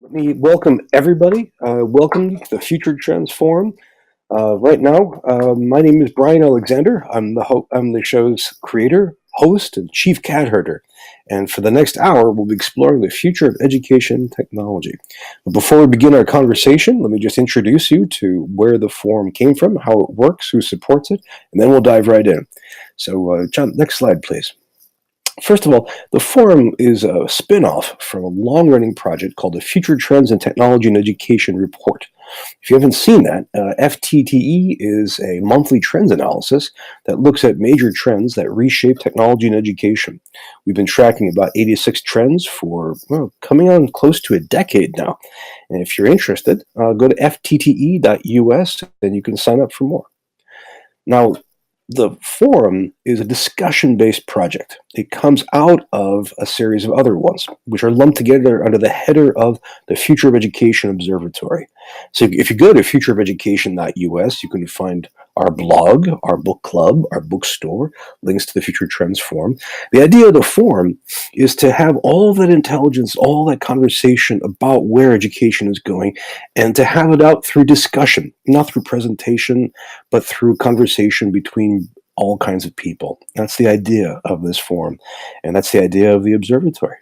Let me welcome everybody. Welcome to the Future Trends Forum. Right now, my name is Brian Alexander. I'm the show's creator, host, and chief cat herder. And for the next hour, we'll be exploring the future of education and technology. But before we begin our conversation, let me just introduce you to where the forum came from, how it works, who supports it, and then we'll dive right in. So, John, next slide, please. First of all, the forum is a spin-off from a long-running project called the Future Trends in Technology and Education Report. If you haven't seen that, FTTE is a monthly trends analysis that looks at major trends that reshape technology and education. We've been tracking about 86 trends for, well, coming on close to a decade now. And if you're interested, go to ftte.us and you can sign up for more. Now, the forum is a discussion-based project. It comes out of a series of other ones, which are lumped together under the header of the Future of Education Observatory. So if you go to futureofeducation.us, you can find our blog, our book club, our bookstore, links to the Future Trends Forum. The idea of the forum is to have all of that intelligence, all that conversation about where education is going, and to have it out through discussion, not through presentation, but through conversation between all kinds of people. That's the idea of this forum, and that's the idea of the observatory.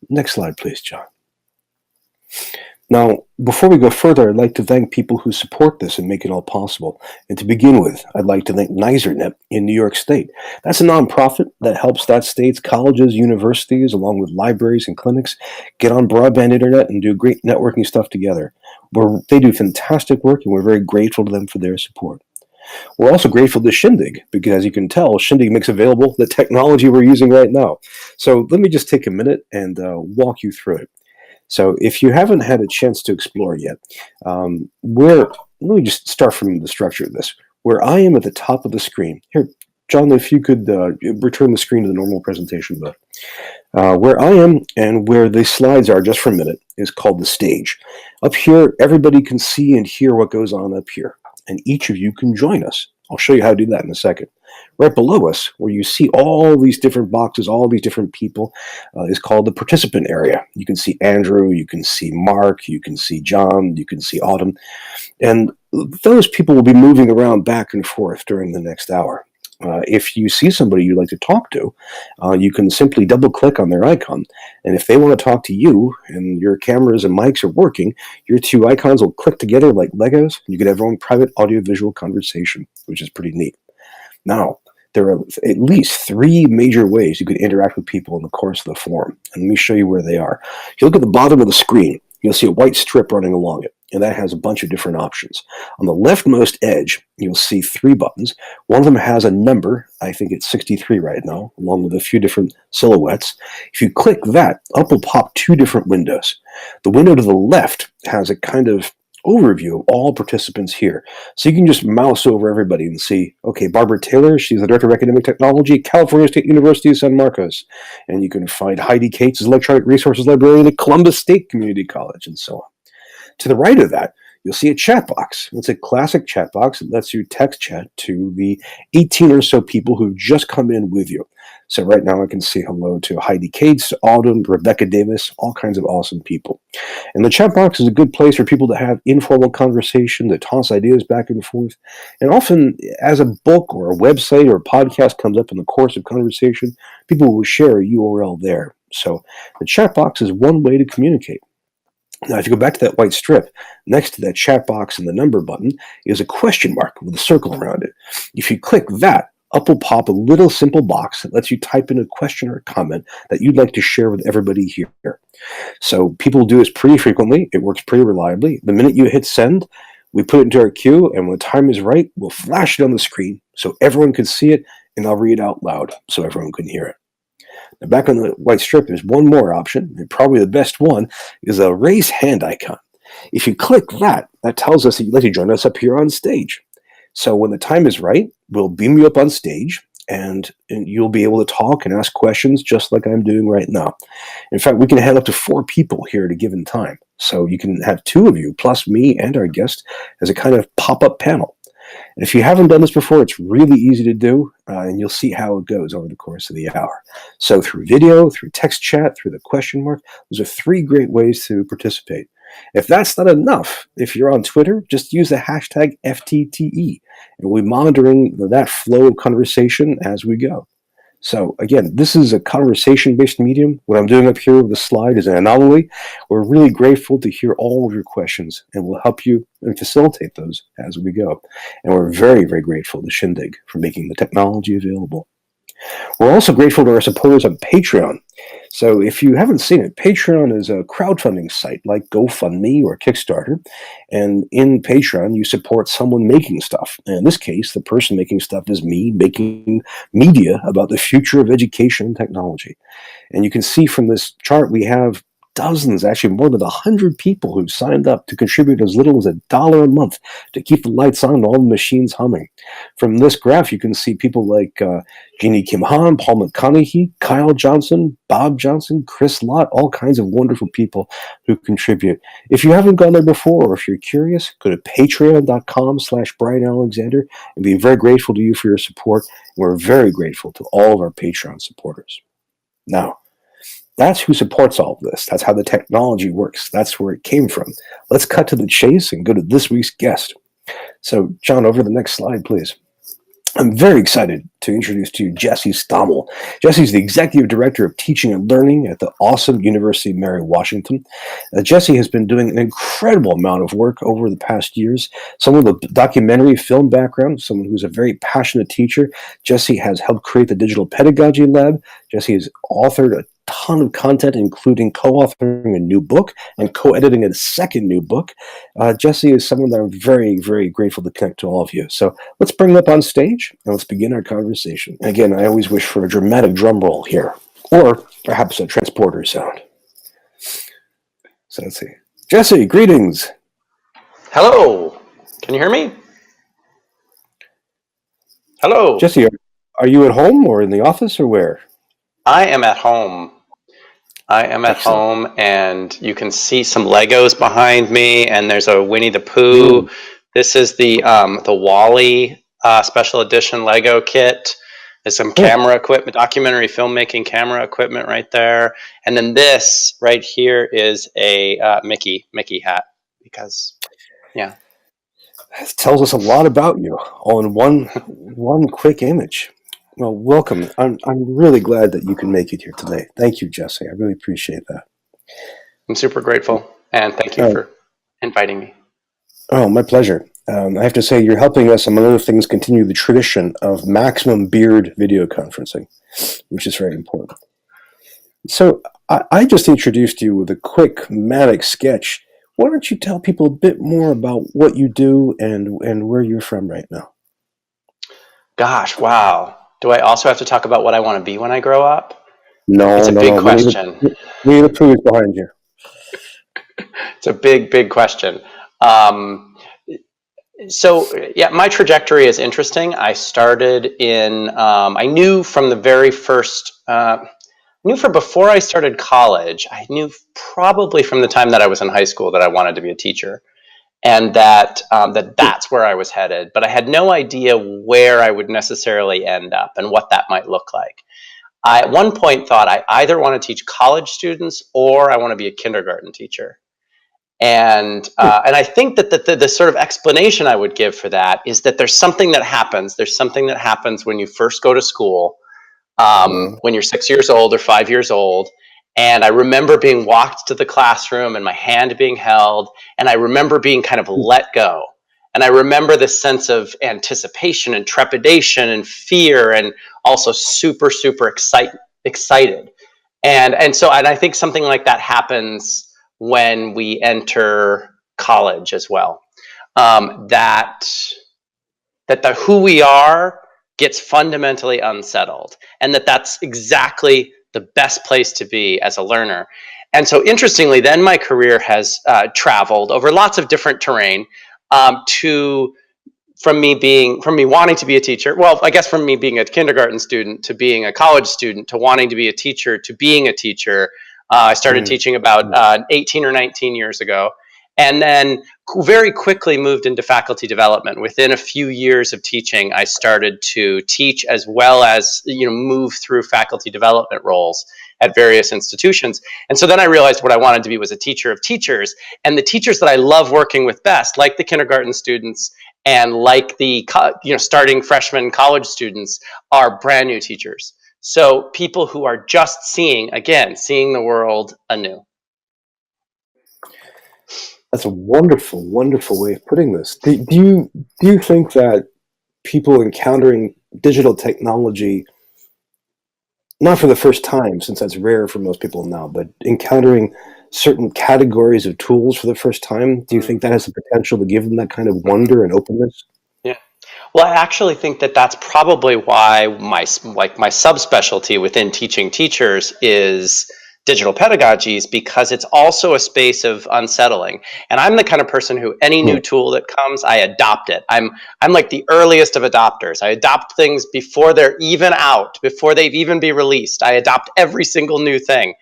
Next slide, please, John. Now, before we go further, I'd like to thank people who support this and make it all possible. And to begin with, I'd like to thank NYSERNet in New York State. That's a nonprofit that helps that state's colleges, universities, along with libraries and clinics, get on broadband internet and do great networking stuff together. They do fantastic work, and we're very grateful to them for their support. We're also grateful to Shindig, because as you can tell, Shindig makes available the technology we're using right now. So let me just take a minute and walk you through it. So if you haven't had a chance to explore yet, let me just start from the structure of this. Where I am at the top of the screen, here, John, if you could return the screen to the normal presentation mode. Where I am and where the slides are just for a minute is called the stage. Up here, everybody can see and hear what goes on up here, and each of you can join us. I'll show you how to do that in a second. Right below us, where you see all these different boxes, all these different people, is called the participant area. You can see Andrew, you can see Mark, you can see John, you can see Autumn, and those people will be moving around back and forth during the next hour. If you see somebody you'd like to talk to, you can simply double-click on their icon, and if they want to talk to you and your cameras and mics are working, your two icons will click together like Legos, and you can have your own private audiovisual conversation, which is pretty neat. Now, there are at least 3 major ways you could interact with people in the course of the forum, and let me show you where they are. If you look at the bottom of the screen, you'll see a white strip running along it, and that has a bunch of different options. On the leftmost edge, you'll see 3 buttons. One of them has a number. I think it's 63 right now, along with a few different silhouettes. If you click that, up will pop 2 different windows. The window to the left has a kind of overview of all participants here. So you can just mouse over everybody and see, okay, Barbara Taylor, she's the Director of Academic Technology, California State University, San Marcos. And you can find Heidi Cates as Electronic Resources Librarian at Columbus State Community College, and so on. To the right of that, you'll see a chat box. It's a classic chat box that lets you text chat to the 18 or so people who've just come in with you. So right now I can say hello to Heidi Cates, Autumn, Rebecca Davis, all kinds of awesome people. And the chat box is a good place for people to have informal conversation, to toss ideas back and forth. And often, as a book or a website or a podcast comes up in the course of conversation, people will share a URL there. So the chat box is one way to communicate. Now, if you go back to that white strip, next to that chat box and the number button is a question mark with a circle around it. If you click that, up will pop a little simple box that lets you type in a question or a comment that you'd like to share with everybody here. So people do this pretty frequently. It works pretty reliably. The minute you hit send, we put it into our queue, and when the time is right, we'll flash it on the screen so everyone can see it, and I'll read it out loud so everyone can hear it. Now, back on the white strip, there's one more option, and probably the best one is a raise hand icon. If you click that, that tells us that you'd like to join us up here on stage. So when the time is right, we'll beam you up on stage, and you'll be able to talk and ask questions just like I'm doing right now. In fact, we can have up to 4 people here at a given time. So you can have 2 of you, plus me and our guest, as a kind of pop-up panel. And if you haven't done this before, it's really easy to do, and you'll see how it goes over the course of the hour. So through video, through text chat, through the question mark, those are 3 great ways to participate. If that's not enough, if you're on Twitter, just use the hashtag FTTE, and we'll be monitoring that flow of conversation as we go. So again, this is a conversation-based medium. What I'm doing up here with the slide is an anomaly. We're really grateful to hear all of your questions, and we'll help you and facilitate those as we go. And we're very, very grateful to Shindig for making the technology available. We're also grateful to our supporters on Patreon. So if you haven't seen it, Patreon is a crowdfunding site like GoFundMe or Kickstarter. And in Patreon, you support someone making stuff. And in this case, the person making stuff is me making media about the future of education and technology. And you can see from this chart, we have dozens, actually more than 100 people who've signed up to contribute as little as $1 a month to keep the lights on and all the machines humming. From this graph, you can see people like Jeannie Kim Han, Paul McConaughey, Kyle Johnson, Bob Johnson, Chris Lott, all kinds of wonderful people who contribute. If you haven't gone there before, or if you're curious, go to patreon.com/Brian Alexander and be very grateful to you for your support. We're very grateful to all of our Patreon supporters. Now, that's who supports all of this. That's how the technology works. That's where it came from. Let's cut to the chase and go to this week's guest. So, John, over the next slide, please. I'm very excited to introduce to you Jesse Stommel. Jesse's the Executive Director of Teaching and Learning at the awesome University of Mary Washington. Jesse has been doing an incredible amount of work over the past years. Someone with a documentary film background, someone who's a very passionate teacher. Jesse has helped create the Digital Pedagogy Lab. Jesse has authored a ton of content, including co-authoring a new book and co-editing a second new book. Jesse is someone that I'm very, very grateful to connect to all of you. So let's bring him up on stage and let's begin our conversation. And again, I always wish for a dramatic drum roll here, or perhaps a transporter sound. So let's see. Jesse, greetings. Hello. Can you hear me? Hello. Jesse, are you at home or in the office or where? I am at home. Home, and you can see some Legos behind me, and there's a Winnie the Pooh. This is the Wall-E special edition Lego kit. There's some camera equipment, documentary filmmaking camera equipment right there, and then this right here is a Mickey hat, because yeah, that tells us a lot about you all in one quick image. Well, welcome. I'm really glad that you can make it here today. Thank you, Jesse. I really appreciate that. I'm super grateful, and thank you for inviting me. Oh, my pleasure. I have to say, you're helping us, among other things, continue the tradition of maximum beard video conferencing, which is very important. So I just introduced you with a quick, manic sketch. Why don't you tell people a bit more about what you do and where you're from right now? Gosh, wow. Do I also have to talk about what I want to be when I grow up? No, it's a big question. Winnie the Pooh is behind you. It's a big question. So yeah, my trajectory is interesting. I started in, I knew from the very first, before I started college, I knew probably from the time that I was in high school that I wanted to be a teacher. And that's where I was headed. But I had no idea where I would necessarily end up and what that might look like. I at one point thought I either want to teach college students or I want to be a kindergarten teacher. And I think that the sort of explanation I would give for that is that there's something that happens. There's something that happens when you first go to school, when you're 6 years old or 5 years old. And I remember being walked to the classroom and my hand being held, and I remember being kind of let go. And I remember this sense of anticipation and trepidation and fear, and also super excited. And I think something like that happens when we enter college as well. That the who we are gets fundamentally unsettled, and that's exactly the best place to be as a learner. And so interestingly, then my career has traveled over lots of different terrain from me wanting to be a teacher. Well, I guess from me being a kindergarten student to being a college student to wanting to be a teacher to being a teacher. I started teaching about 18 or 19 years ago, and then very quickly moved into faculty development. Within a few years of teaching, I started to teach as well as move through faculty development roles at various institutions. And so then I realized what I wanted to be was a teacher of teachers. And the teachers that I love working with best, like the kindergarten students and like the starting freshman college students, are brand new teachers. So people who are just seeing the world anew. That's a wonderful, wonderful way of putting this. Do you think that people encountering digital technology, not for the first time, since that's rare for most people now, but encountering certain categories of tools for the first time, do you think that has the potential to give them that kind of wonder and openness? Yeah. Well, I actually think that that's probably why my subspecialty within teaching teachers is digital pedagogies, because it's also a space of unsettling. And I'm the kind of person who any Hmm. new tool that comes, I adopt it. I'm like the earliest of adopters. I adopt things before they're even out, before they've even be released. I adopt every single new thing.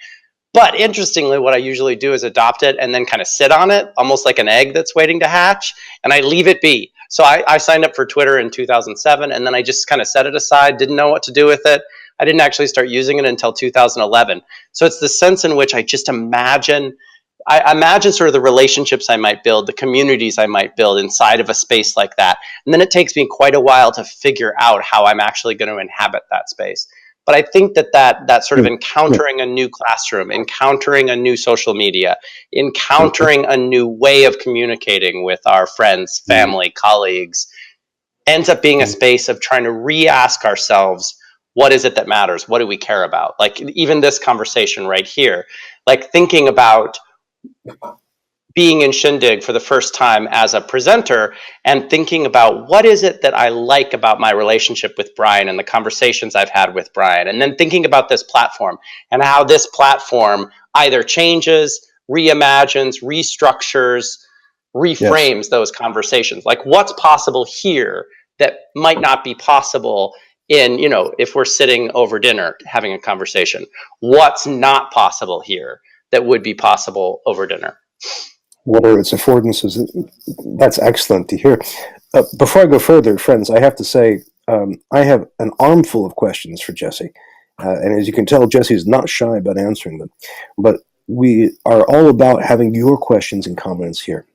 But interestingly, what I usually do is adopt it and then kind of sit on it, almost like an egg that's waiting to hatch, and I leave it be. So I signed up for Twitter in 2007, and then I just kind of set it aside, didn't know what to do with it. I didn't actually start using it until 2011. So it's the sense in which I imagine sort of the relationships I might build, the communities I might build inside of a space like that. And then it takes me quite a while to figure out how I'm actually going to inhabit that space. But I think that sort of Hmm. Yeah. encountering a new classroom, encountering a new social media, Okay. encountering a new way of communicating with our friends, Hmm. family, colleagues, ends up being a Hmm. space of trying to re-ask ourselves, what is it that matters? What do we care about? Like even this conversation right here, like thinking about being in Shindig for the first time as a presenter and thinking about what is it that I like about my relationship with Brian and the conversations I've had with Brian. And then thinking about this platform and how this platform either changes, reimagines, restructures, Yes. reframes those conversations. Like what's possible here that might not be possible in, if we're sitting over dinner having a conversation. What's not possible here that would be possible over dinner? What are its affordances? That's excellent to hear. Before I go further, friends, I have to say I have an armful of questions for Jesse. And as you can tell, Jesse is not shy about answering them. But we are all about having your questions and comments here.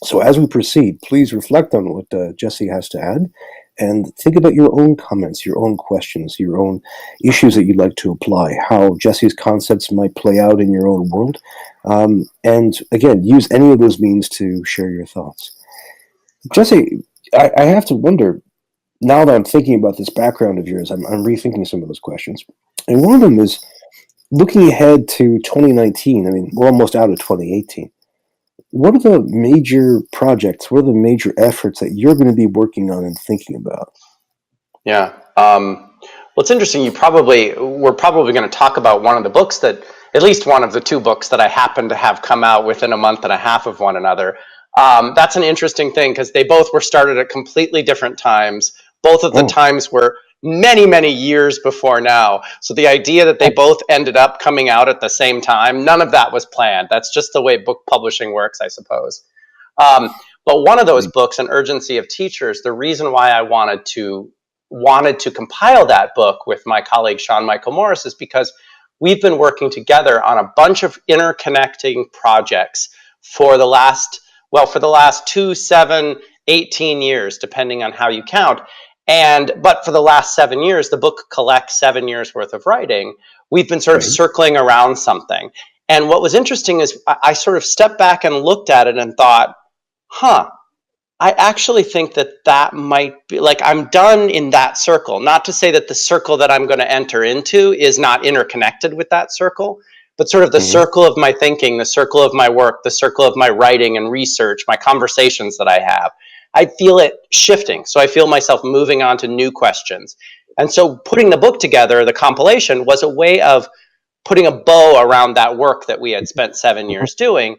So as we proceed, please reflect on what Jesse has to add and think about your own comments, your own questions, your own issues that you'd like to apply, how Jesse's concepts might play out in your own world. And again, use any of those means to share your thoughts. Jesse, I have to wonder, now that I'm thinking about this background of yours, I'm rethinking some of those questions. And one of them is looking ahead to 2019. I mean, we're almost out of 2018. What are the major projects? What are the major efforts that you're going to be working on and thinking about? Yeah. Well, it's interesting. We're probably going to talk about one of the books that, at least one of the two books that I happen to have come out within a month and a half of one another. That's an interesting thing because they both were started at completely different times. Both of the Oh, times were many, many years before now. So the idea that they both ended up coming out at the same time, none of that was planned. That's just the way book publishing works, I suppose. Um, but one of those books, An Urgency of Teachers, the reason why I wanted to compile that book with my colleague Sean Michael Morris is because we've been working together on a bunch of interconnecting projects for the last 2, 7, 18 years, depending on how you count. But for the last 7 years, the book collects 7 years worth of writing. We've been sort of right. circling around something. And what was interesting is I sort of stepped back and looked at it and thought, huh, I actually think that might be like I'm done in that circle. Not to say that the circle that I'm going to enter into is not interconnected with that circle, but sort of the Hmm. circle of my thinking, the circle of my work, the circle of my writing and research, my conversations that I have. I feel it shifting. So I feel myself moving on to new questions. And so putting the book together, the compilation, was a way of putting a bow around that work that we had spent 7 years doing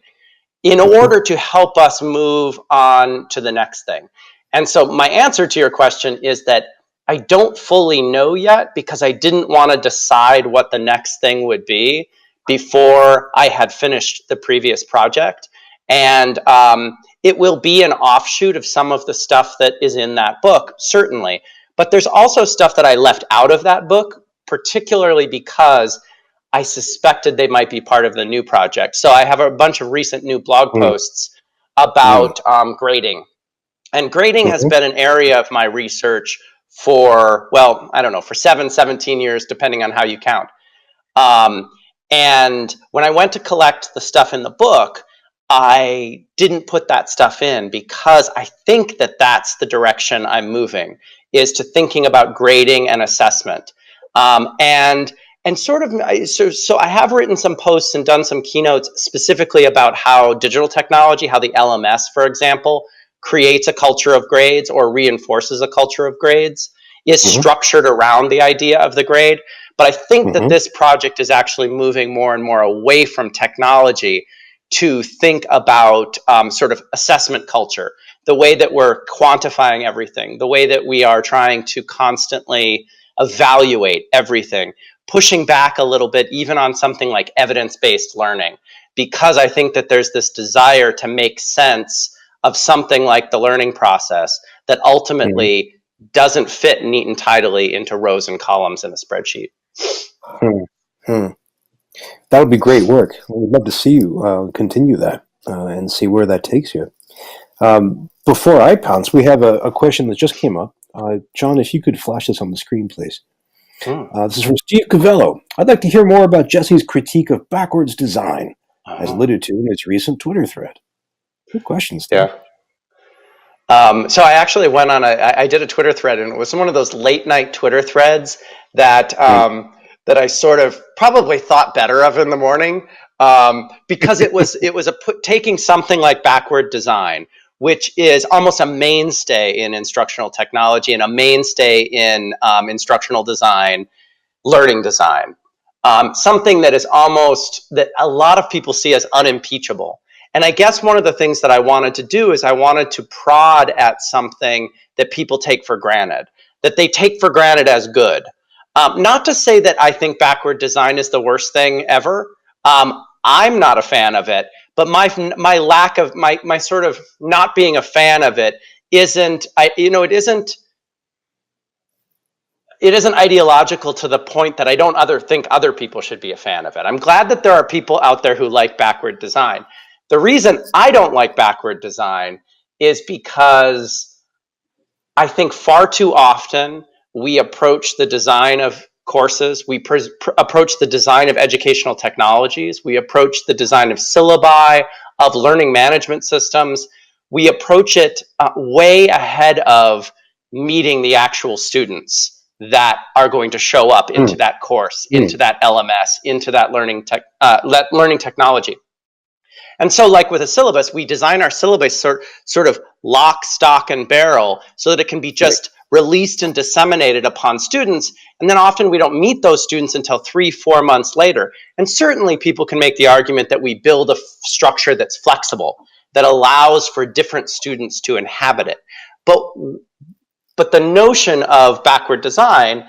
in Okay. order to help us move on to the next thing. And so my answer to your question is that I don't fully know yet because I didn't want to decide what the next thing would be before I had finished the previous project. And it will be an offshoot of some of the stuff that is in that book, certainly. But there's also stuff that I left out of that book, particularly because I suspected they might be part of the new project. So I have a bunch of recent new blog Mm, posts mm, about grading. And grading has mhm, been an area of my research for, well, I don't know, for 17 years, depending on how you count. Um, and when I went to collect the stuff in the book, I didn't put that stuff in because I think that that's the direction I'm moving, is to thinking about grading and assessment. And sort of so I have written some posts and done some keynotes specifically about how digital technology, how the LMS, for example, creates a culture of grades or reinforces a culture of grades, is mhm, structured around the idea of the grade. But I think that mhm, this project is actually moving more and more away from technology to think about sort of assessment culture, the way that we're quantifying everything, the way that we are trying to constantly evaluate everything, pushing back a little bit, even on something like evidence-based learning, because I think that there's this desire to make sense of something like the learning process that mhm. ultimately doesn't fit neat and tidily into rows and columns in a spreadsheet. Hmm, hmm. That would be great work. We'd love to see you continue that and see where that takes you. Before I pounce, we have a question that just came up. John, if you could flash this on the screen, please. Hmm. This is from Steve Cavello. I'd like to hear more about Jesse's critique of backwards design, as Uh-huh. alluded to in its recent Twitter thread. Good question, Steve. Yeah. So I actually went on I did a Twitter thread, and it was one of those late night Twitter threads that Hmm. that I sort of probably thought better of in the morning, because it was taking something like backward design, which is almost a mainstay in instructional technology and a mainstay in instructional design, learning design, something that is almost that a lot of people see as unimpeachable. And I guess one of the things that I wanted to do is I wanted to prod at something that people take for granted, that they take for granted as good. Not to say that I think backward design is the worst thing ever. I'm not a fan of it, but my lack of my sort of not being a fan of it isn't I you know it isn't ideological to the point that I don't think other people should be a fan of it. I'm glad that there are people out there who like backward design. The reason I don't like backward design is because I think far too often we approach the design of courses, approach the design of educational technologies, we approach the design of syllabi, of learning management systems. We approach it way ahead of meeting the actual students that are going to show up Hmm. into that course, Hmm. into that LMS, into that learning technology. And so, like with a syllabus, we design our syllabus sort of lock, stock, and barrel so that it can be Right. just released and disseminated upon students. And then often we don't meet those students until 3, 4 months later. And certainly people can make the argument that we build a structure that's flexible, that allows for different students to inhabit it. But but the notion of backward design,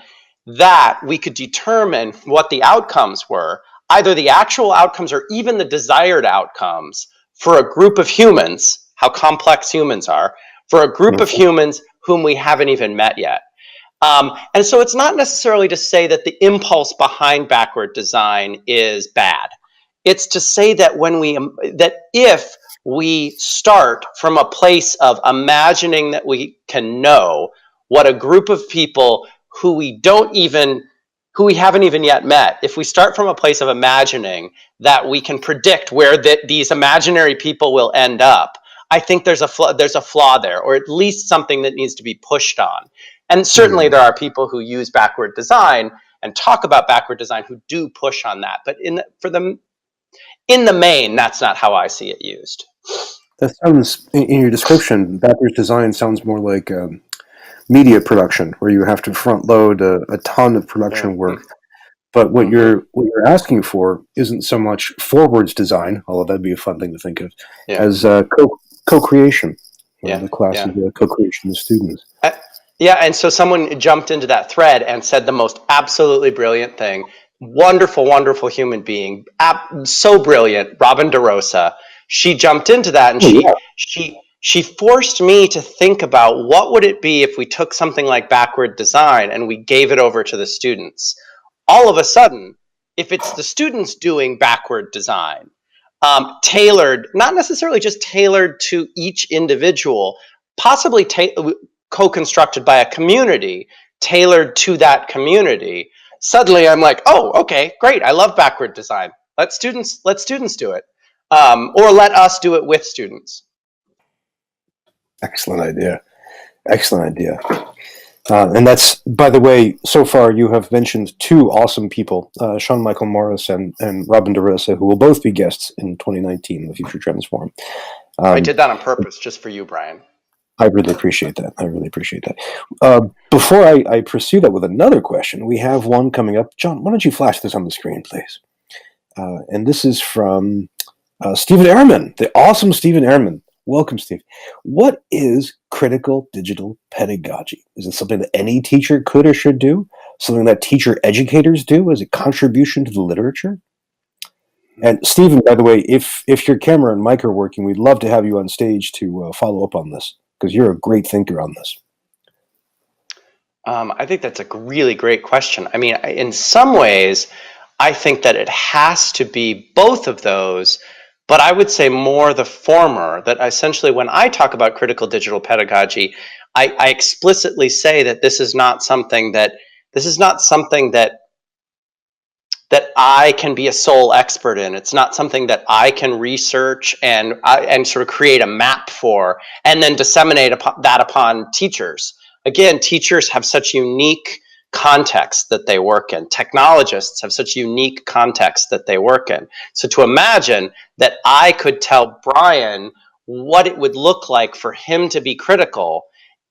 that we could determine what the outcomes were, either the actual outcomes or even the desired outcomes for a group of humans, how complex humans are, for a group of Mhm. humans whom we haven't even met yet. And so it's not necessarily to say that the impulse behind backward design is bad. It's to say that if we start from a place of imagining that we can know what a group of people who we don't even who we haven't even yet met, if we start from a place of imagining that we can predict where these imaginary people will end up, I think there's a flaw there, or at least something that needs to be pushed on. And certainly Hmm. there are people who use backward design and talk about backward design who do push on that. But in the main, that's not how I see it used. That sounds, in your description, backwards design sounds more like media production, where you have to front load a ton of production Mm-hmm. work. But Mm-hmm. what you're asking for isn't so much forwards design, although that'd be a fun thing to think of, Yeah. as co-creation. Yeah. The class Yeah. is co-creation with students. Uh, yeah, and so someone jumped into that thread and said the most absolutely brilliant thing. Wonderful, wonderful human being, so brilliant, Robin DeRosa. She jumped into that, and Oh yeah. she forced me to think about what would it be if we took something like backward design and we gave it over to the students. All of a sudden, if it's the students doing backward design, tailored, not necessarily just tailored to each individual, possibly co-constructed by a community, tailored to that community, suddenly I'm like, oh, okay, great. I love backward design. Let students do it, or let us do it with students. Excellent idea. Excellent idea. And that's, by the way, so far you have mentioned two awesome people, Sean Michael Morris and Robin DeRosa, who will both be guests in 2019, the Future Trends Forum. I did that on purpose, just for you, Brian. I really appreciate that. I really appreciate that. Before I pursue that with another question, we have one coming up. John, why don't you flash this on the screen, please? And this is from Stephen Ehrman, the awesome Stephen Ehrman. Welcome, Steve. What is critical digital pedagogy? Is it something that any teacher could or should do? Something that teacher educators do as a contribution to the literature? And Stephen, by the way, if your camera and mic are working, we'd love to have you on stage to follow up on this, because you're a great thinker on this. I think that's a really great question. I mean, in some ways, I think that it has to be both of those, but I would say more the former, that essentially when I talk about critical digital pedagogy, I explicitly say that this is not something that I can be a sole expert in. It's not something that I can research and sort of create a map for and then disseminate that upon teachers. Again, teachers have such unique context that they work in. Technologists have such unique context that they work in. So to imagine that I could tell Brian what it would look like for him to be critical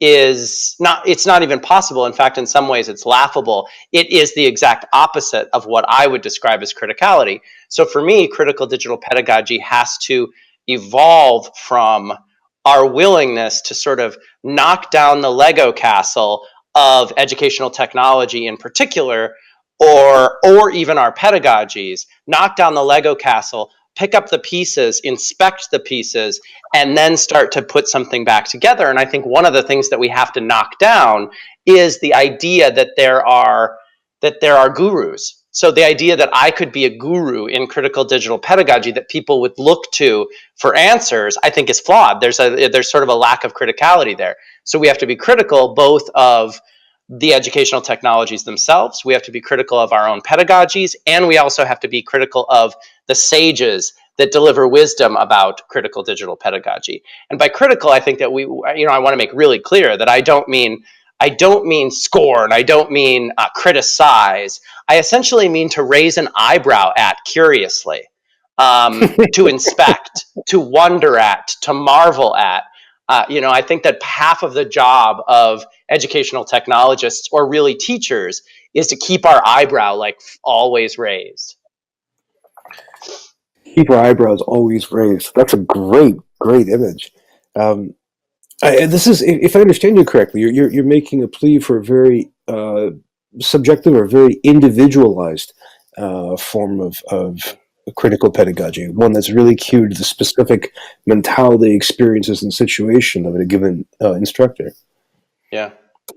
it's not even possible. In fact, in some ways it's laughable. It is the exact opposite of what I would describe as criticality. So for me, critical digital pedagogy has to evolve from our willingness to sort of knock down the Lego castle of educational technology in particular, or even our pedagogies, knock down the Lego castle, pick up the pieces, inspect the pieces, and then start to put something back together. And I think one of the things that we have to knock down is the idea that there are gurus. So the idea that I could be a guru in critical digital pedagogy that people would look to for answers, I think is flawed. There's sort of a lack of criticality there. So we have to be critical both of the educational technologies themselves. We have to be critical of our own pedagogies, and we also have to be critical of the sages that deliver wisdom about critical digital pedagogy. And by critical, I think that I want to make really clear that I don't mean scorn. I don't mean criticize. I essentially mean to raise an eyebrow at curiously, to inspect, to wonder at, to marvel at. I think that half of the job of educational technologists, or really teachers, is to keep our eyebrow always raised. Keep our eyebrows always raised. That's a great image. This is, if I understand you correctly, you're making a plea for a very subjective or very individualized form of critical pedagogy, one that's really cued to the specific mentality, experiences, and situation of a given instructor. Yeah.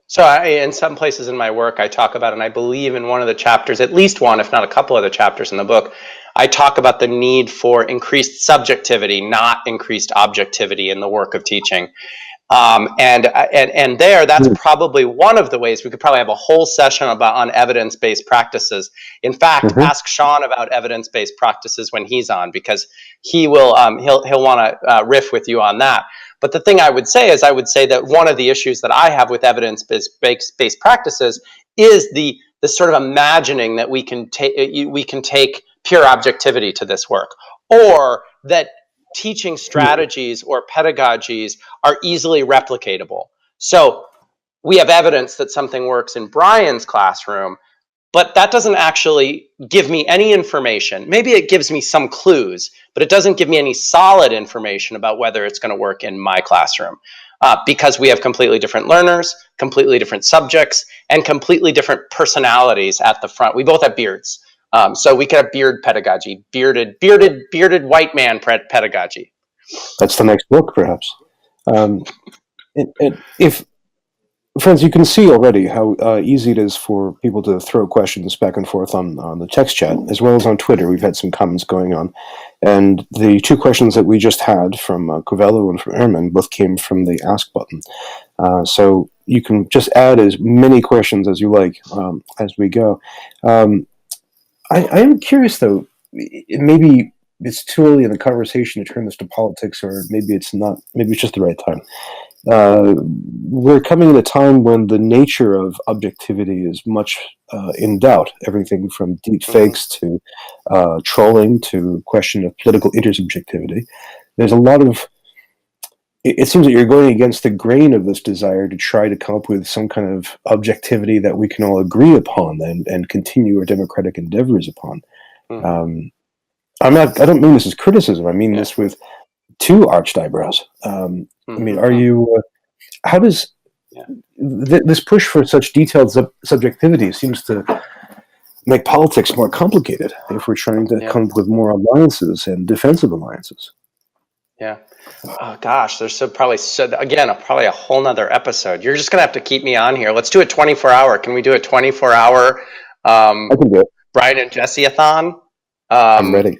So in some places in my work, I talk about, and I believe in one of the chapters, at least one, if not a couple other chapters in the book, I talk about the need for increased subjectivity, not increased objectivity in the work of teaching. And there, that's probably one of the ways. We could probably have a whole session on evidence-based practices. In fact, ask Sean about evidence-based practices when he's on, because he will he'll want to riff with you on that. But the thing I would say is, I would say that one of the issues that I have with evidence-based practices is the sort of imagining that we can take pure objectivity to this work, or that teaching strategies or pedagogies are easily replicatable. So we have evidence that something works in Brian's classroom, but that doesn't actually give me any information. Maybe it gives me some clues, but it doesn't give me any solid information about whether it's going to work in my classroom, because we have completely different learners, completely different subjects, and completely different personalities at the front. We both have beards. So we could have beard pedagogy, bearded white man pedagogy. That's the next book, perhaps. And if Friends, you can see already how easy it is for people to throw questions back and forth on the text chat, as well as on Twitter. We've had some comments going on. And the two questions that we just had from Covello and from Ehrman both came from the Ask button. So you can just add as many questions as you like as we go. I am curious, though, maybe it's too early in the conversation to turn this to politics, or maybe it's not, maybe it's just the right time. uh, we're coming at a time when the nature of objectivity is much in doubt. Everything from deep Hmm. fakes to trolling to question of political intersubjectivity. There's a lot of. It seems that you're going against the grain of this desire to try to come up with some kind of objectivity that we can all agree upon and continue our democratic endeavors upon. Hmm. Um, I'm not. I don't mean this as criticism. I mean Yeah. this with two arched eyebrows. I mean, are Hmm. you? How does Yeah. this push for such detailed subjectivity seems to make politics more complicated if we're trying to Yeah. come up with more alliances and defensive alliances. Yeah. Oh gosh, there's probably a whole nother episode. You're just gonna have to keep me on here. Let's do a 24-hour. Can we do a 24-hour I can do it. Brian and Jesse-a-thon? I'm Um, ready.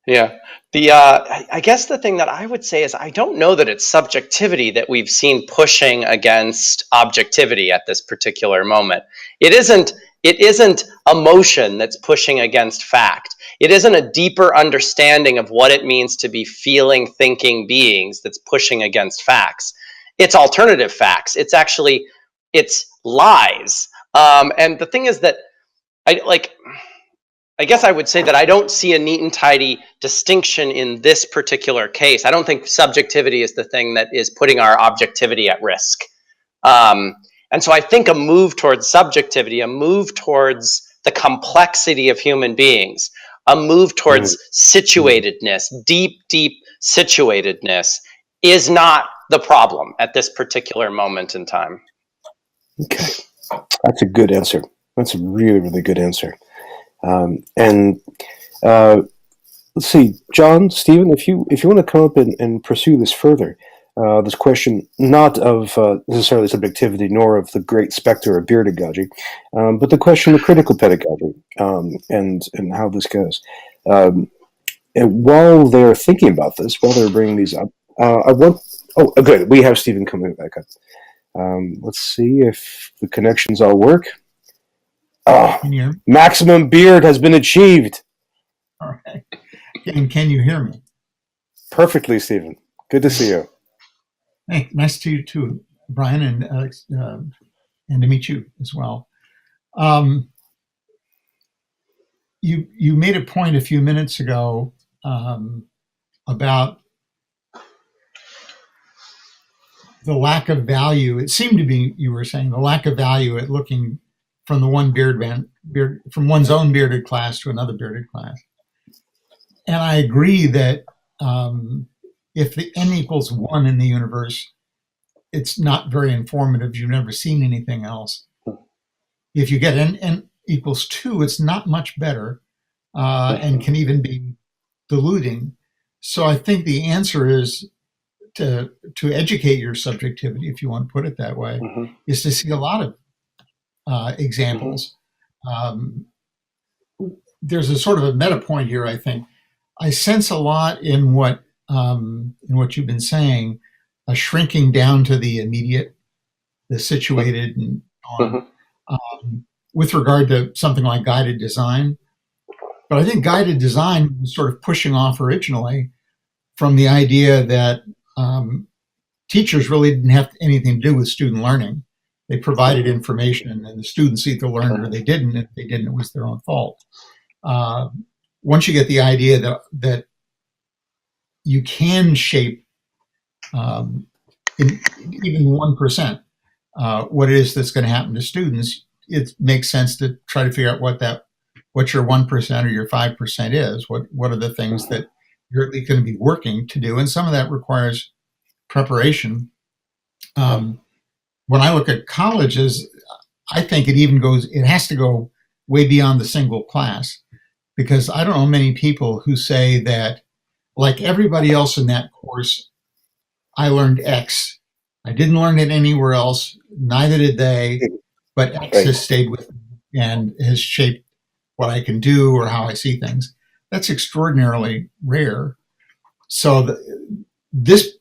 Yeah. I guess the thing that I would say is I don't know that it's subjectivity that we've seen pushing against objectivity at this particular moment. It isn't emotion that's pushing against fact. It isn't a deeper understanding of what it means to be feeling, thinking beings that's pushing against facts. It's alternative facts. It's lies. And the thing is that I like I guess I would say that I don't see a neat and tidy distinction in this particular case. I don't think subjectivity is the thing that is putting our objectivity at risk. Um, and so I think a move towards subjectivity, a move towards the complexity of human beings, a move Mhm. towards Mhm. situatedness, deep, deep situatedness, is not the problem at this particular moment in time. Okay, that's a good answer. That's a really, really good answer. And uh, let's see, John, Stephen, if you want to come up and pursue this further, this question not of necessarily subjectivity nor of the great specter of pedagogy, but the question of critical pedagogy and how this goes. Um, and while they're thinking about this, while they're bringing these up, I want. Oh, good. We have Stephen coming back up. Let's see if the connections all work. Oh, Can you hear me? maximum beard has been achieved. All right. And can you hear me? Perfectly, Stephen. Good to see Great. you. Hey, nice to you too, Brian, and to meet you as well. Um, you made a point a few minutes ago about the lack of value. It seemed to be you were saying the lack of value at looking from the one beard from one's own bearded class to another bearded class. And I agree that if the n equals one in the universe, it's not very informative. You've never seen anything else. If you get n equals two, it's not much better and can even be diluting. So I think the answer is to educate your subjectivity, if you want to put it that way, Mm-hmm. is to see a lot of Mm-hmm. examples. Um, there's a sort of a meta point here. I think I sense a lot in what you've been saying, a shrinking down to the immediate, the situated, and on. Mm-hmm. With regard to something like guided design. But I think guided design was sort of pushing off originally from the idea that um, teachers really didn't have anything to do with student learning. They provided information, and the students either learned or they didn't. And if they didn't, it was their own fault. Uh, Once you get the idea that you can shape um, in even 1% what it is that's going to happen to students, it makes sense to try to figure out what your 1% or your 5% is. What are the things that you're going to be working to do, and some of that requires preparation. Um, when I look at colleges, I think it has to go way beyond the single class, because I don't know many people who say that, like everybody else in that course, I learned X. I didn't learn it anywhere else. Neither did they. But X Right. has stayed with me and has shaped what I can do or how I see things. That's extraordinarily rare. So this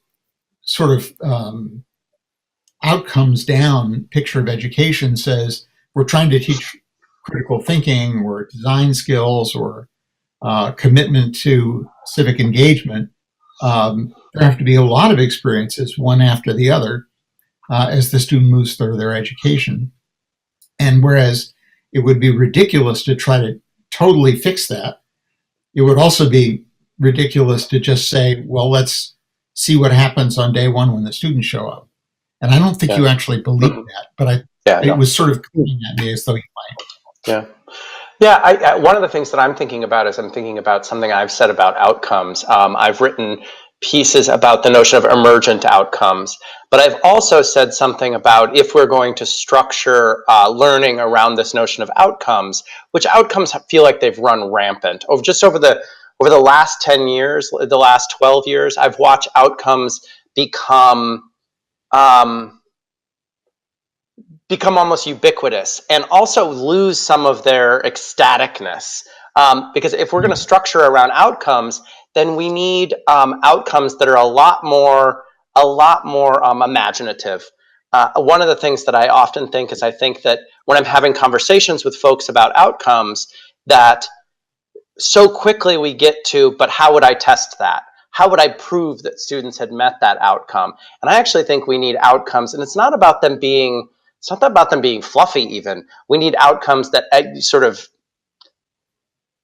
sort of outcomes down picture of education says we're trying to teach critical thinking or design skills or commitment to civic engagement. There have to be a lot of experiences, one after the other, as the student moves through their education. And whereas it would be ridiculous to try to totally fix that, it would also be ridiculous to just say, well, let's see what happens on day one when the students show up. And I don't think you actually believe that, but it was sort of coming at me as though you might. Yeah. Yeah, one of the things that I'm thinking about is I'm thinking about something I've said about outcomes. I've written pieces about the notion of emergent outcomes, but I've also said something about if we're going to structure learning around this notion of outcomes, which outcomes feel like they've run rampant. Over the last 10 years, the last 12 years, I've watched outcomes become almost ubiquitous and also lose some of their ecstaticness. Because if we're going to structure around outcomes, then we need outcomes that are a lot more imaginative. One of the things that I often think is I think that when I'm having conversations with folks about outcomes, that so quickly we get to, but how would I test that? How would I prove that students had met that outcome? And I actually think we need outcomes, and it's not about them being fluffy even. We need outcomes that sort of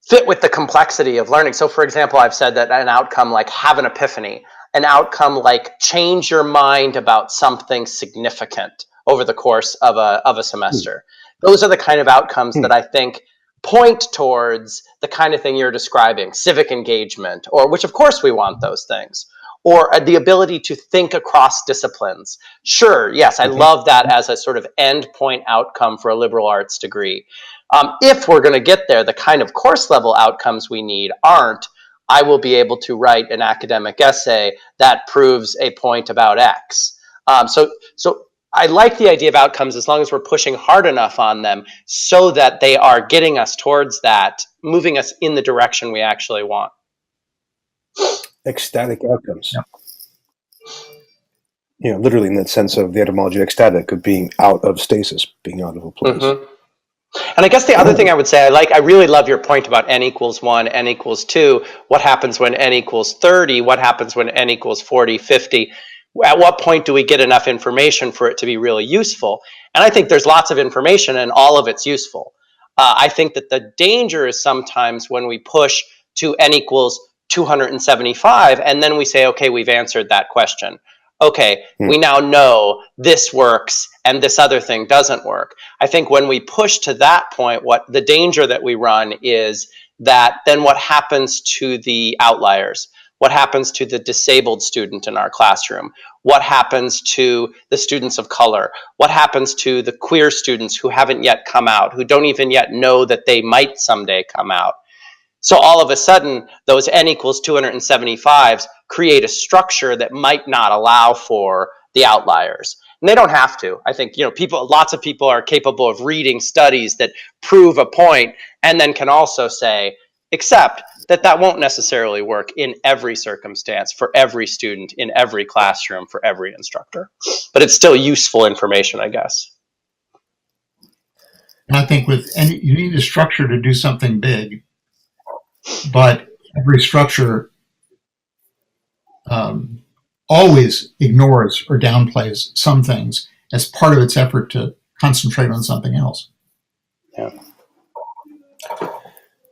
fit with the complexity of learning. So for example, I've said that an outcome like have an epiphany, an outcome like change your mind about something significant over the course of a semester. Those are the kind of outcomes that I think point towards the kind of thing you're describing, civic engagement, or which of course we want those things, or the ability to think across disciplines. Sure, yes, I love that as a sort of endpoint outcome for a liberal arts degree. If we're going to get there, the kind of course level outcomes we need aren't, I will be able to write an academic essay that proves a point about X. So I like the idea of outcomes as long as we're pushing hard enough on them so that they are getting us towards that, moving us in the direction we actually want. Ecstatic outcomes. Yeah. Literally in that sense of the etymology ecstatic, of being out of stasis, being out of a place. And I guess the other thing I would say, I really love your point about n equals 1, n equals 2. What happens when n equals 30? What happens when n equals 40, 50? At what point do we get enough information for it to be really useful? And I think there's lots of information and all of it's useful. I think that the danger is sometimes when we push to n equals 275 and then we say, okay, we've answered that question. Okay, we now know this works and this other thing doesn't work. I think when we push to that point, what the danger that we run is that then what happens to the outliers? What happens to the disabled student in our classroom? What happens to the students of color? What happens to the queer students who haven't yet come out, who don't even yet know that they might someday come out? So all of a sudden, those n equals 275s create a structure that might not allow for the outliers. And they don't have to. I think, lots of people are capable of reading studies that prove a point and then can also say, except that won't necessarily work in every circumstance, for every student, in every classroom, for every instructor. But it's still useful information, I guess. And I think you need a structure to do something big, but every structure always ignores or downplays some things as part of its effort to concentrate on something else. Yeah.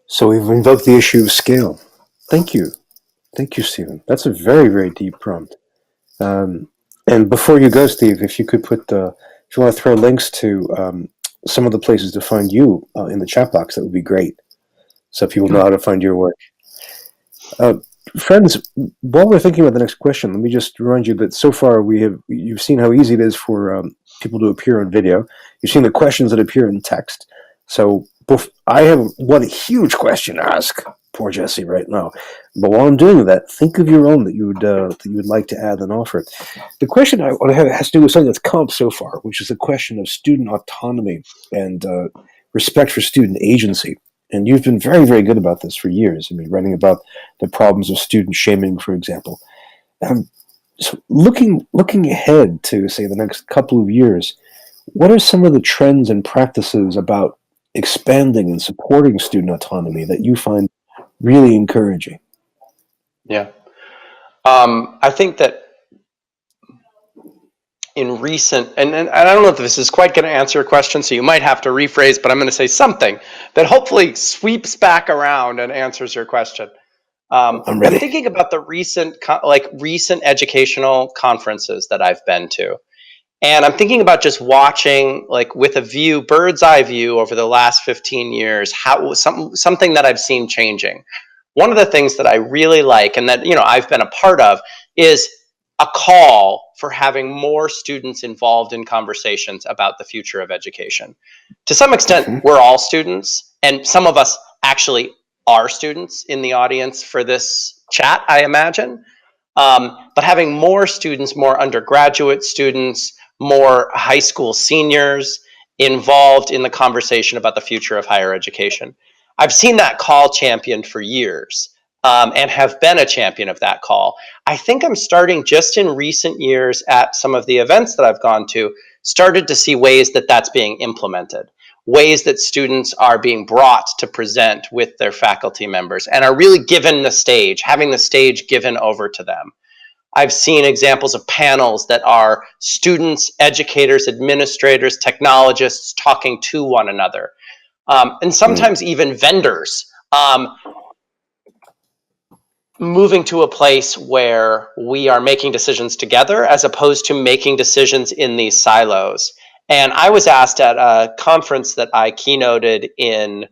So we've invoked the issue of scale. Thank you, Stephen. That's a very, very deep prompt. And before you go, Steve, if you could if you want to throw links to some of the places to find you in the chat box, that would be great. So people know how to find your work. Friends, while we're thinking about the next question, let me just remind you that so far you've seen how easy it is for people to appear on video. You've seen the questions that appear in text. So I have one huge question to ask poor Jesse right now. But while I'm doing that, think of your own that you would like to add and offer. The question I want to have has to do with something that's come up so far, which is the question of student autonomy and respect for student agency. And you've been very, very good about this for years. I mean, writing about the problems of student shaming, for example. So looking ahead to say the next couple of years, what are some of the trends and practices about expanding and supporting student autonomy that you find really encouraging? Yeah. I think that in recent, and I don't know if this is quite going to answer your question, so you might have to rephrase, but I'm going to say something that hopefully sweeps back around and answers your question. I'm I'm ready. thinking about the recent educational conferences that I've been to. And I'm thinking about just watching, like with a view, bird's eye view over the last 15 years, how something that I've seen changing. One of the things that I really like and that, I've been a part of is a call for having more students involved in conversations about the future of education. To some extent, Hmm. we're all students, and some of us actually are students in the audience for this chat, I imagine. But having more students, more undergraduate students, more high school seniors involved in the conversation about the future of higher education. I've seen that call championed for years, and have been a champion of that call. I think I'm starting just in recent years at some of the events that I've gone to, started to see ways that that's being implemented, ways that students are being brought to present with their faculty members and are really given the stage, having the stage given over to them. I've seen examples of panels that are students, educators, administrators, technologists talking to one another, and Mm. sometimes even vendors, moving to a place where we are making decisions together as opposed to making decisions in these silos. And I was asked at a conference that I keynoted in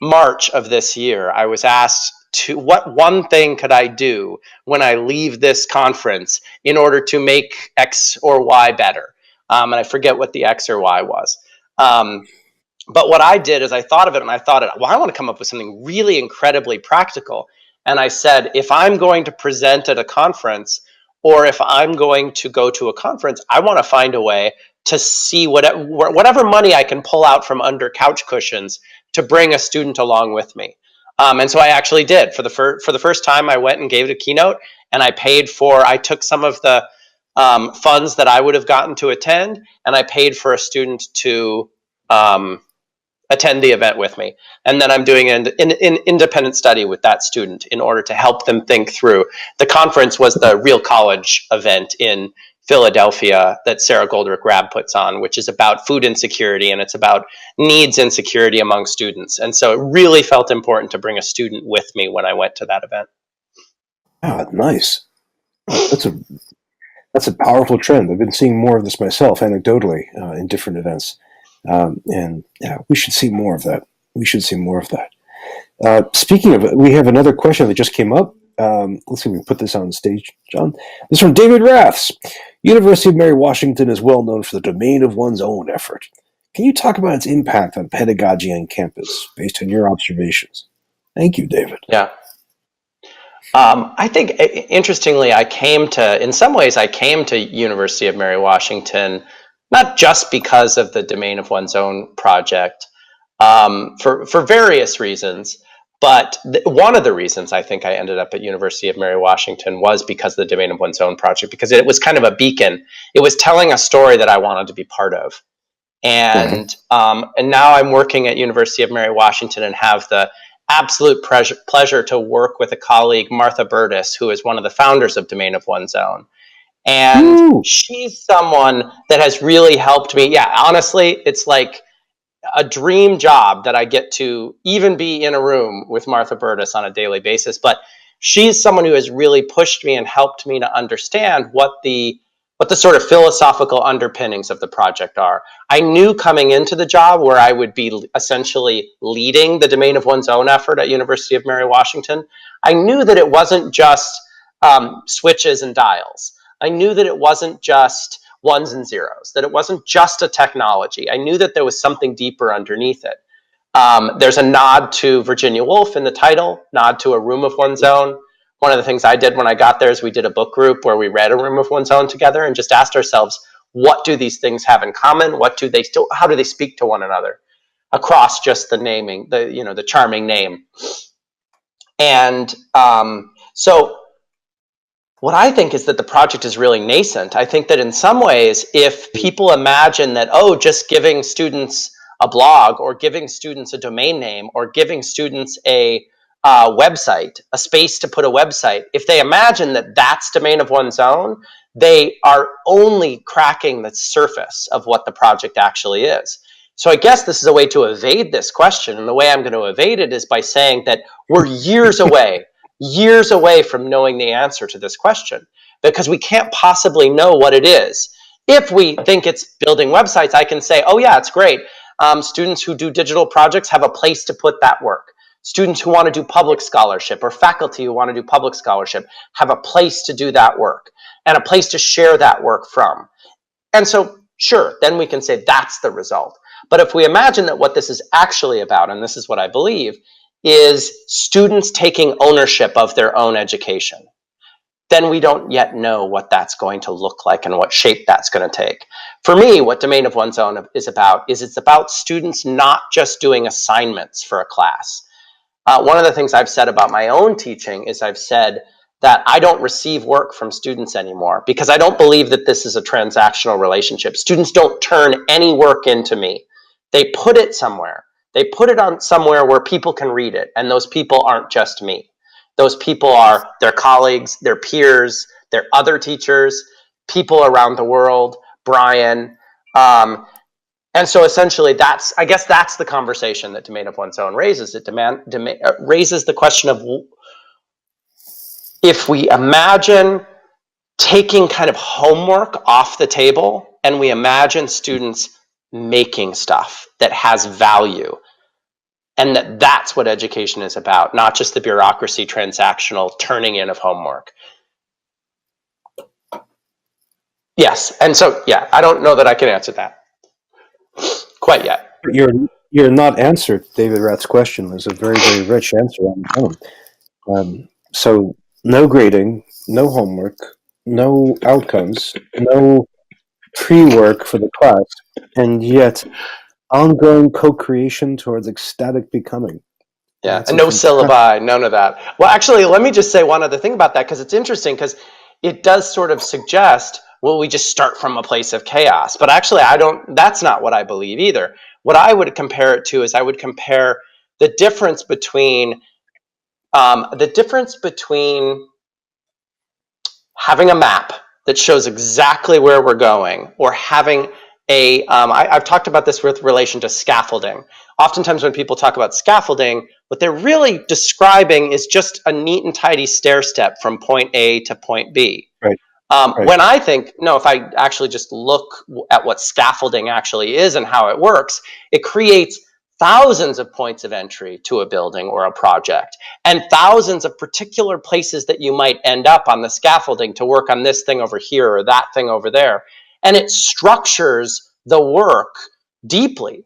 March of this year, I was asked to what one thing could I do when I leave this conference in order to make X or Y better? And I forget what the X or Y was. But what I did is I thought of it and I thought, well, I want to come up with something really incredibly practical. And I said, if I'm going to present at a conference or if I'm going to go to a conference, I want to find a way to see whatever money I can pull out from under couch cushions to bring a student along with me. And so I actually did. For the first time, I went and gave a keynote, and I took some of the funds that I would have gotten to attend, and I paid for a student to um, attend the event with me. And then I'm doing an independent study with that student in order to help them think through. The conference was the Real College event in Philadelphia that Sarah Goldrick Rab puts on, which is about food insecurity and it's about needs insecurity among students. And so it really felt important to bring a student with me when I went to that event. Ah, nice. That's a powerful trend. I've been seeing more of this myself, anecdotally, in different events, and yeah, we should see more of that. We should see more of that. Speaking of it, we have another question that just came up. Let's see if we can put this on stage, John. This is from David Raths. University of Mary Washington is well known for the domain of one's own effort. Can you talk about its impact on pedagogy on campus based on your observations? Thank you, David. Yeah. I think, interestingly, in some ways, I came to University of Mary Washington, not just because of the domain of one's own project, for various reasons. But one of the reasons I think I ended up at University of Mary Washington was because of the domain of one's own project, because it was kind of a beacon. It was telling a story that I wanted to be part of. Mhm. And now I'm working at University of Mary Washington and have the absolute pleasure to work with a colleague, Martha Burtis, who is one of the founders of Domain of One's Own. And Woo! she's someone that has really helped me. Yeah, honestly, it's like a dream job that I get to even be in a room with Martha Burtis on a daily basis. But she's someone who has really pushed me and helped me to understand what the sort of philosophical underpinnings of the project are. I knew coming into the job where I would be essentially leading the domain of one's own effort at University of Mary Washington. I knew that it wasn't just switches and dials. I knew that it wasn't just ones and zeros, that it wasn't just a technology. I knew that there was something deeper underneath it. There's a nod to Virginia Woolf in the title, nod to A Room of One's Own. One of the things I did when I got there is we did a book group where we read A Room of One's Own together and just asked ourselves, what do these things have in common? How do they speak to one another across just the naming, the charming name? And so what I think is that the project is really nascent. I think that in some ways, if people imagine that, just giving students a blog or giving students a domain name or giving students a website, a space to put a website, if they imagine that that's domain of one's own, they are only cracking the surface of what the project actually is. So I guess this is a way to evade this question. And the way I'm going to evade it is by saying that we're years away from knowing the answer to this question, because we can't possibly know what it is. If we think it's building websites, I can say, oh yeah, it's great. Students who do digital projects have a place to put that work. Students who want to do public scholarship or faculty who want to do public scholarship have a place to do that work and a place to share that work from. And so, sure, then we can say that's the result. But if we imagine that what this is actually about, and this is what I believe, is students taking ownership of their own education, then we don't yet know what that's going to look like and what shape that's going to take. For me, what domain of one's own is it's about students not just doing assignments for a class. One of the things I've said about my own teaching is I've said that I don't receive work from students anymore because I don't believe that this is a transactional relationship. Students don't turn any work into me. They put it somewhere. They put it on somewhere where people can read it, and those people aren't just me. Those people are their colleagues, their peers, their other teachers, people around the world, Brian. And so essentially I guess that's the conversation that domain of one's own raises. It raises the question of, if we imagine taking kind of homework off the table and we imagine students making stuff that has value, and that's what education is about, not just the bureaucracy, transactional turning in of homework. Yes, and so, yeah, I don't know that I can answer that quite yet. You're not answered David Rath's question. It was a very, very rich answer on its own. So no grading, no homework, no outcomes, no pre-work for the class, and yet ongoing co-creation towards ecstatic becoming. Yeah, and no syllabi, none of that. Well, actually, let me just say one other thing about that, because it's interesting, because it does sort of suggest, well, we just start from a place of chaos. But actually, that's not what I believe either. What I would compare it to is I would compare the difference between having a map that shows exactly where we're going, or having I've talked about this with relation to scaffolding. Oftentimes when people talk about scaffolding, what they're really describing is just a neat and tidy stair step from point A to point B. Right. When I think, no, if I actually just look at what scaffolding actually is and how it works, it creates thousands of points of entry to a building or a project, and thousands of particular places that you might end up on the scaffolding to work on this thing over here or that thing over there. And it structures the work deeply.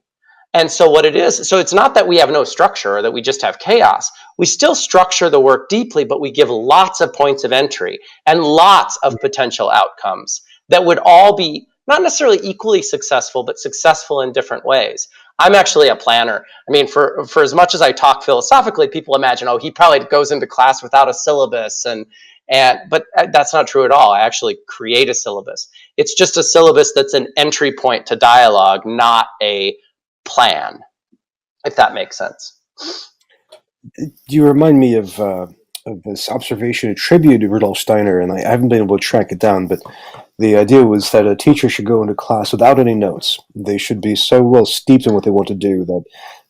And so what it is, so it's not that we have no structure or that we just have chaos. We still structure the work deeply, but we give lots of points of entry and lots of potential outcomes that would all be not necessarily equally successful, but successful in different ways. I'm actually a planner. I mean, for as much as I talk philosophically, people imagine, he probably goes into class without a syllabus, but that's not true at all. I actually create a syllabus. It's just a syllabus that's an entry point to dialogue, not a plan, if that makes sense. You remind me of this observation attributed to Rudolf Steiner, and I haven't been able to track it down, but the idea was that a teacher should go into class without any notes. They should be so well steeped in what they want to do that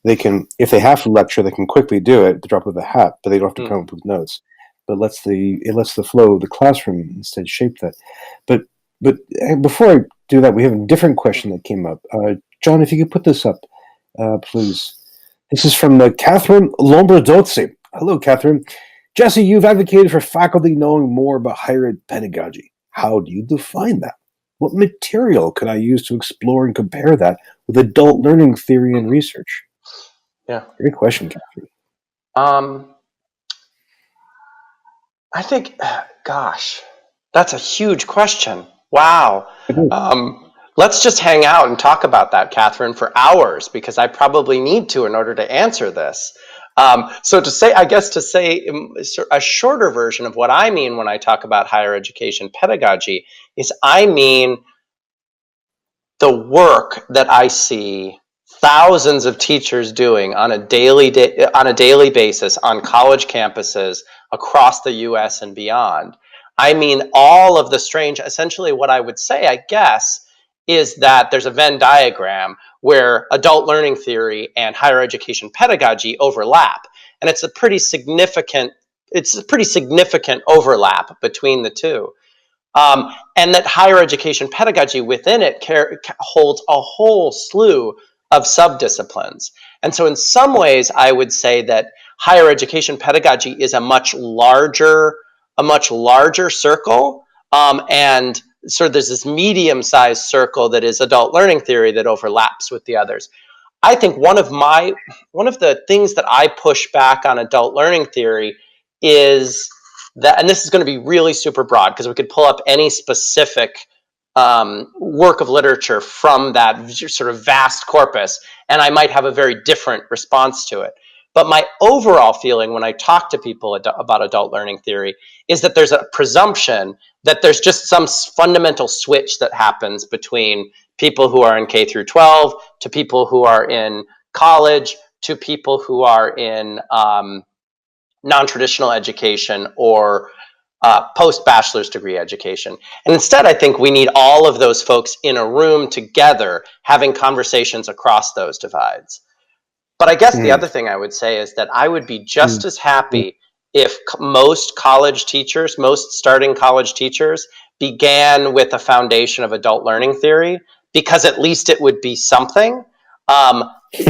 they can, if they have to lecture, they can quickly do it at the drop of a hat, but they don't have to come up with notes. But it lets the flow of the classroom instead shape that. But before I do that, we have a different question that came up. John, if you could put this up, please. This is from Catherine Lombardozzi. Hello, Catherine. Jesse, you've advocated for faculty knowing more about higher ed pedagogy. How do you define that? What material could I use to explore and compare that with adult learning theory and research? Yeah. Great question, Catherine. I think, gosh, that's a huge question. Wow. Let's just hang out and talk about that, Catherine, for hours, because I probably need to in order to answer this. So to say, I guess to say a shorter version of what I mean when I talk about higher education pedagogy is I mean the work that I see thousands of teachers doing on a daily basis on college campuses across the US and beyond. I mean, all of the strange, essentially what I would say, I guess, is that there's a Venn diagram where adult learning theory and higher education pedagogy overlap. And it's a pretty significant overlap between the two. And that higher education pedagogy within it holds a whole slew of subdisciplines. And so in some ways, I would say that higher education pedagogy is a much larger circle. And sort of there's this medium-sized circle that is adult learning theory that overlaps with the others. I think one of the things that I push back on adult learning theory is that, and this is going to be really super broad because we could pull up any specific work of literature from that sort of vast corpus, and I might have a very different response to it. But my overall feeling when I talk to people about adult learning theory is that there's a presumption that there's just some fundamental switch that happens between people who are in K through 12 to people who are in college to people who are in non-traditional education or post-bachelor's degree education. And instead, I think we need all of those folks in a room together having conversations across those divides. But I guess the other thing I would say is that I would be just as happy if most starting college teachers began with a foundation of adult learning theory, because at least it would be something.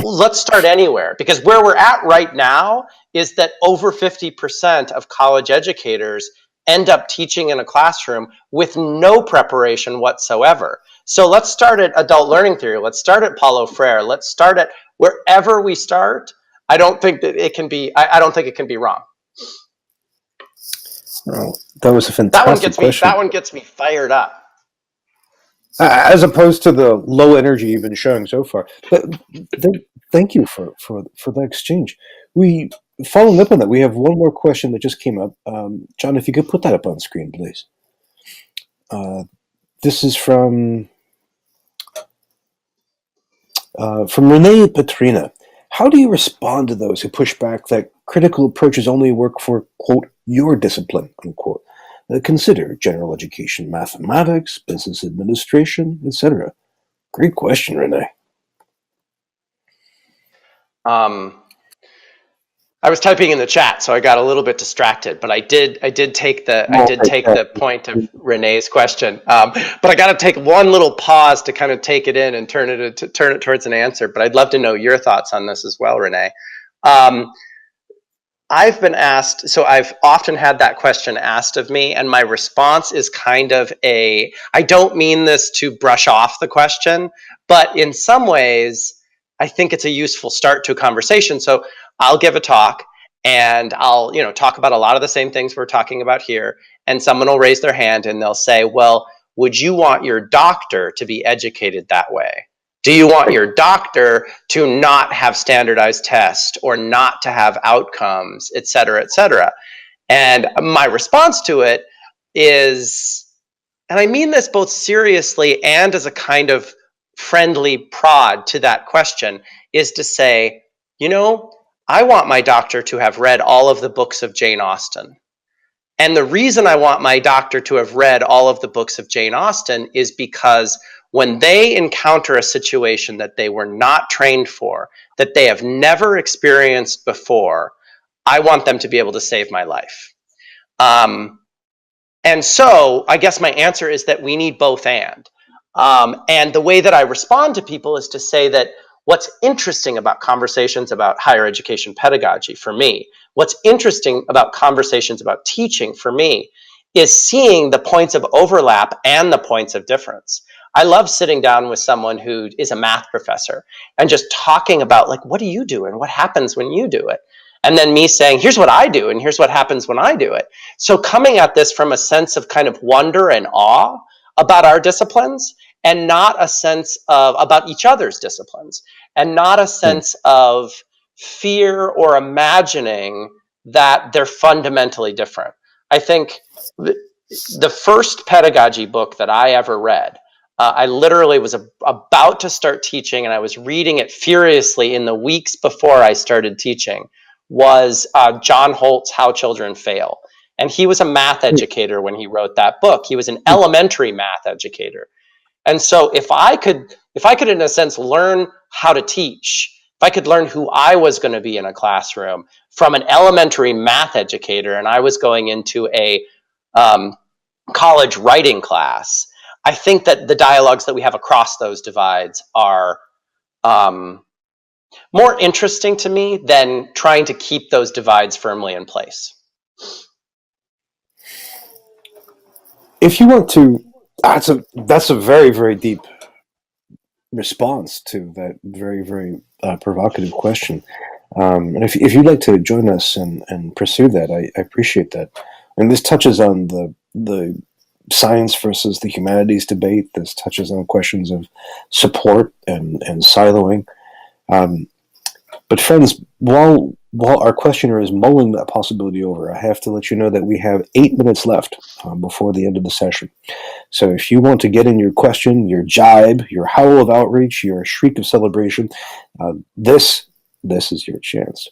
Let's start anywhere, because where we're at right now is that over 50% of college educators end up teaching in a classroom with no preparation whatsoever. So let's start at adult learning theory. Let's start at Paulo Freire. Let's start at wherever we start. I don't think that it can be. I don't think it can be wrong. Oh, that was a fantastic question. That one gets me fired up. As opposed to the low energy you've been showing so far. But thank you for the exchange. Following up on that, we have one more question that just came up. John, if you could put that up on screen, please. This is from Renee Petrina. How do you respond to those who push back that critical approaches only work for, quote, your discipline, unquote? Consider general education, mathematics, business administration, etc. Great question, Renee. I was typing in the chat, so I got a little bit distracted. But I did take the point of Renee's question. But I got to take one little pause to kind of take it in and turn it towards an answer. But I'd love to know your thoughts on this as well, Renee. I've been asked, so I've often had that question asked of me, and my response is kind of I don't mean this to brush off the question, but in some ways, I think it's a useful start to a conversation. So I'll give a talk and I'll, talk about a lot of the same things we're talking about here. And someone will raise their hand and they'll say, well, would you want your doctor to be educated that way? Do you want your doctor to not have standardized tests or not to have outcomes, et cetera, et cetera? And my response to it is, and I mean this both seriously and as a kind of friendly prod to that question, is to say, I want my doctor to have read all of the books of Jane Austen. And the reason I want my doctor to have read all of the books of Jane Austen is because when they encounter a situation that they were not trained for, that they have never experienced before, I want them to be able to save my life. And so I guess my answer is that we need both and. And the way that I respond to people is to say that what's interesting about conversations about higher education pedagogy for me, what's interesting about conversations about teaching for me, is seeing the points of overlap and the points of difference. I love sitting down with someone who is a math professor and just talking about, like, what do you do and what happens when you do it? And then me saying, here's what I do and here's what happens when I do it. So coming at this from a sense of kind of wonder and awe about our disciplines, and not a sense of about each other's disciplines, and not a sense of fear or imagining that they're fundamentally different. I think the first pedagogy book that I ever read, I literally was about to start teaching, and I was reading it furiously in the weeks before I started teaching, was John Holt's How Children Fail. And he was a math educator when he wrote that book. He was an elementary math educator. And so if I could in a sense learn how to teach, if I could learn who I was going to be in a classroom from an elementary math educator, and I was going into a college writing class, I think that the dialogues that we have across those divides are more interesting to me than trying to keep those divides firmly in place. If you want to, that's a very, very deep response to that very, very provocative question. And if you'd like to join us and pursue that, I appreciate that. And this touches on the science versus the humanities debate. This touches on questions of support and siloing. But friends, while our questioner is mulling that possibility over, I have to let you know that we have 8 minutes left before the end of the session. So if you want to get in your question, your jibe, your howl of outreach, your shriek of celebration, this is your chance.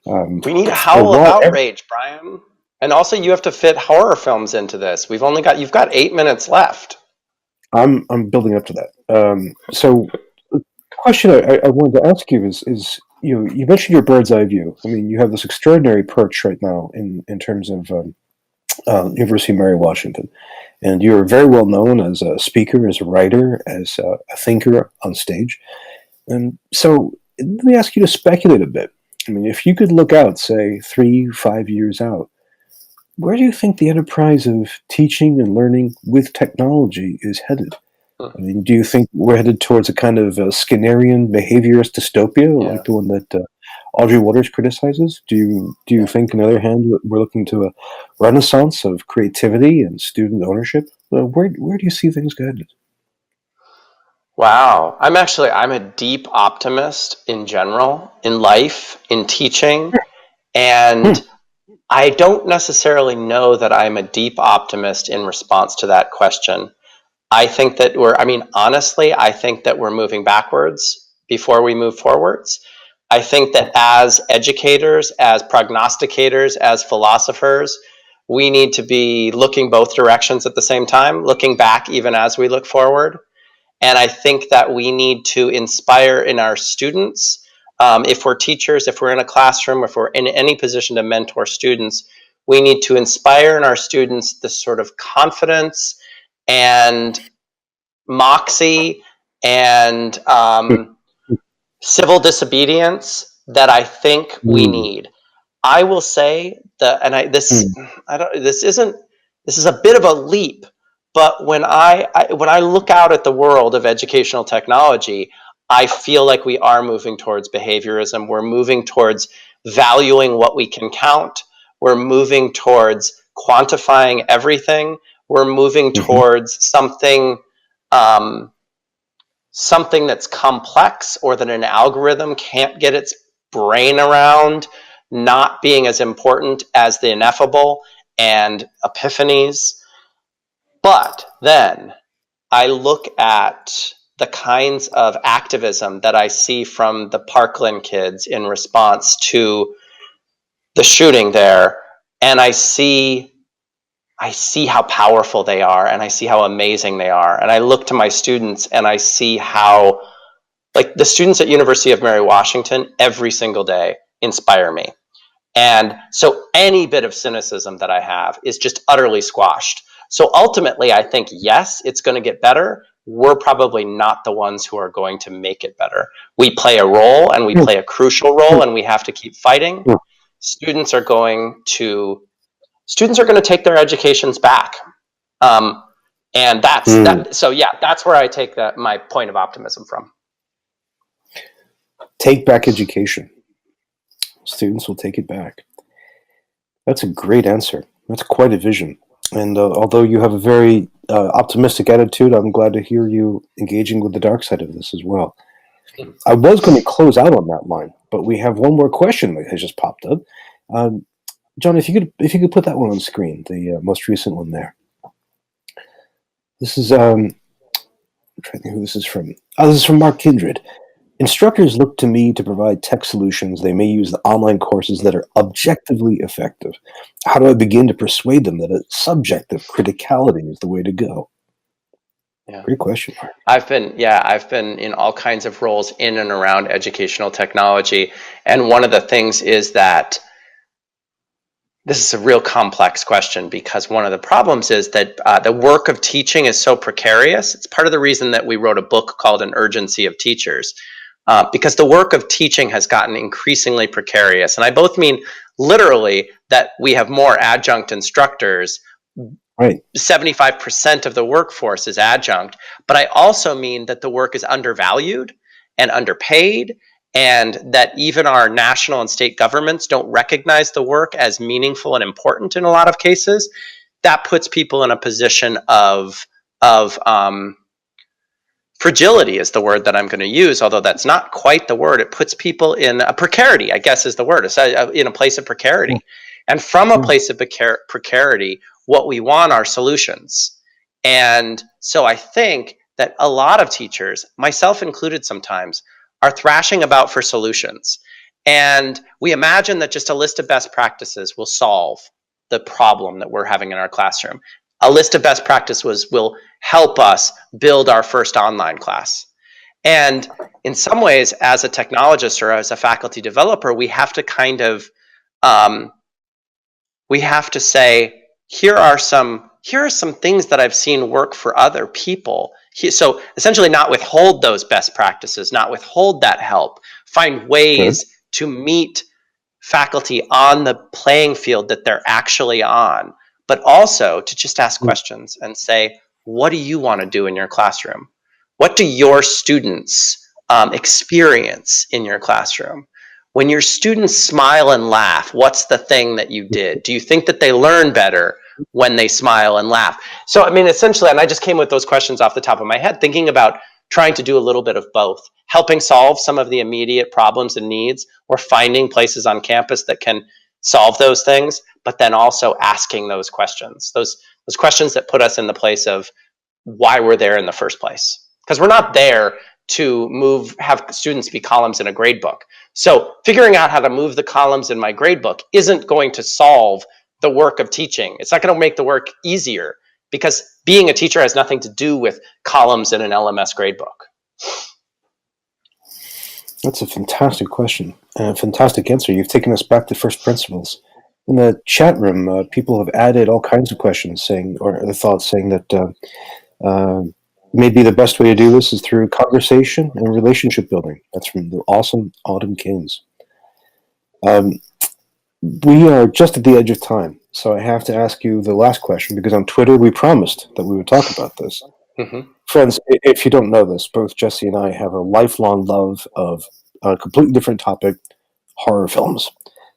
We need a howl of outrage, Brian. And also, you have to fit horror films into this. You've got 8 minutes left. I'm building up to that. So the question I wanted to ask you is you mentioned your bird's eye view. I mean, you have this extraordinary perch right now in terms of University of Mary Washington, and you're very well known as a speaker, as a writer, as a thinker on stage. And so let me ask you to speculate a bit. I mean, if you could look out, say 3-5 years out, where do you think the enterprise of teaching and learning with technology is headed? I mean, do you think we're headed towards a kind of Skinnerian behaviorist dystopia, like the one that Audrey Waters criticizes? Do you think, on the other hand, we're looking to a renaissance of creativity and student ownership? Where do you see things headed? Wow. I'm a deep optimist in general, in life, in teaching, and I don't necessarily know that I'm a deep optimist in response to that question. I think that honestly, I think that we're moving backwards before we move forwards. I think that as educators, as prognosticators, as philosophers, we need to be looking both directions at the same time, looking back even as we look forward. And I think that we need to inspire in our students, if we're teachers, if we're in a classroom, if we're in any position to mentor students, we need to inspire in our students this sort of confidence and moxie and civil disobedience that I think we need. I will say that, and this is a bit of a leap, but when I look out at the world of educational technology, I feel like we are moving towards behaviorism. We're moving towards valuing what we can count. We're moving towards quantifying everything. We're moving towards something that's complex, or that an algorithm can't get its brain around, not being as important as the ineffable and epiphanies. But then I look at the kinds of activism that I see from the Parkland kids in response to the shooting there, and I see how powerful they are, and I see how amazing they are. And I look to my students and I see how, like, the students at University of Mary Washington every single day inspire me. And so any bit of cynicism that I have is just utterly squashed. So ultimately, I think, yes, it's going to get better. We're probably not the ones who are going to make it better. We play a role, and we play a crucial role, and we have to keep fighting. Students are going to take their educations back. And that's that. So yeah, that's where I take my point of optimism from. Take back education. Students will take it back. That's a great answer. That's quite a vision. And although you have a very optimistic attitude, I'm glad to hear you engaging with the dark side of this as well. I was going to close out on that line, but we have one more question that has just popped up. John, if you could put that one on screen, the most recent one there. This is I'm trying to think who this is from. Oh, this is from Mark Kindred. Instructors look to me to provide tech solutions. They may use the online courses that are objectively effective. How do I begin to persuade them that a subjective criticality is the way to go? Yeah. Great question, Mark. I've been in all kinds of roles in and around educational technology. And one of the things is that this is a real complex question, because one of the problems is that the work of teaching is so precarious. It's part of the reason that we wrote a book called An Urgency of Teachers, because the work of teaching has gotten increasingly precarious. And I both mean literally that we have more adjunct instructors. Right. 75% of the workforce is adjunct, but I also mean that the work is undervalued and underpaid, and that even our national and state governments don't recognize the work as meaningful and important in a lot of cases. That puts people in a position of fragility is the word that I'm going to use, although that's not quite the word. It puts people in a precarity, I guess is the word. It's in a place of precarity. And from a place of precarity, what we want are solutions. And so I think that a lot of teachers, myself included sometimes, are thrashing about for solutions. And we imagine that just a list of best practices will solve the problem that we're having in our classroom. A list of best practices will help us build our first online class. And in some ways, as a technologist or as a faculty developer, we have to kind of we have to say, here are some things that I've seen work for other people. So essentially not withhold those best practices, not withhold that help, find ways to meet faculty on the playing field that they're actually on, but also to just ask questions and say, what do you want to do in your classroom? What do your students experience in your classroom? When your students smile and laugh, what's the thing that you did? Do you think that they learn better when they smile and laugh? So, I mean, essentially, and I just came with those questions off the top of my head, thinking about trying to do a little bit of both, helping solve some of the immediate problems and needs, or finding places on campus that can solve those things, but then also asking those questions, those questions that put us in the place of why we're there in the first place. Because we're not there to have students be columns in a grade book. So figuring out how to move the columns in my grade book isn't going to solve the work of teaching. It's not going to make the work easier, because being a teacher has nothing to do with columns in an LMS gradebook. That's a fantastic question and a fantastic answer. You've taken us back to first principles. In the chat room, people have added all kinds of questions saying, or the thoughts saying that maybe the best way to do this is through conversation and relationship building. That's from the awesome Autumn Keynes. We are just at the edge of time, so I have to ask you the last question, because on Twitter we promised that we would talk about this. Mm-hmm. Friends, if you don't know this, both Jesse and I have a lifelong love of a completely different topic, horror films.